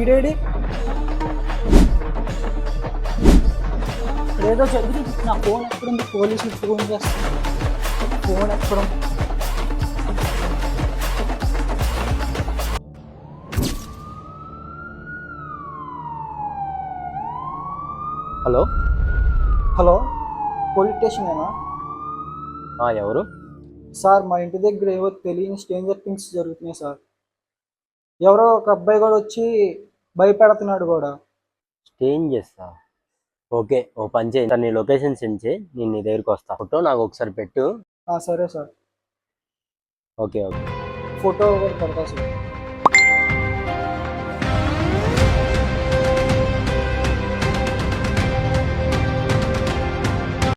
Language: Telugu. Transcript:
వీడేడి ఏదో జరుగుతుంది. నా ఫోన్ ఎక్కడుంది? పోలీసులు ఫోన్ చేస్తాను. ఫోన్ ఎక్కడ? హలో. హలో, పోలీస్ స్టేషనేనా? ఎవరు? సార్, మా ఇంటి దగ్గర ఏవో తెలియని స్ట్రేంజర్ థింగ్స్ జరుగుతున్నాయి సార్. ఎవరో ఒక అబ్బాయి కూడా వచ్చి భయపెడుతున్నాడు కూడా. స్టేంజ్ చేస్తా. ఓకే, ఓ పని చేయి, నీ లొకేషన్ సెండ్ చేయి, నేను నీ దగ్గరికి వస్తా. ఫోటో నాకు ఒకసారి పెట్టు. సరే సార్, ఓకే ఓకే. ఫోటో కూడా పెడతా సార్.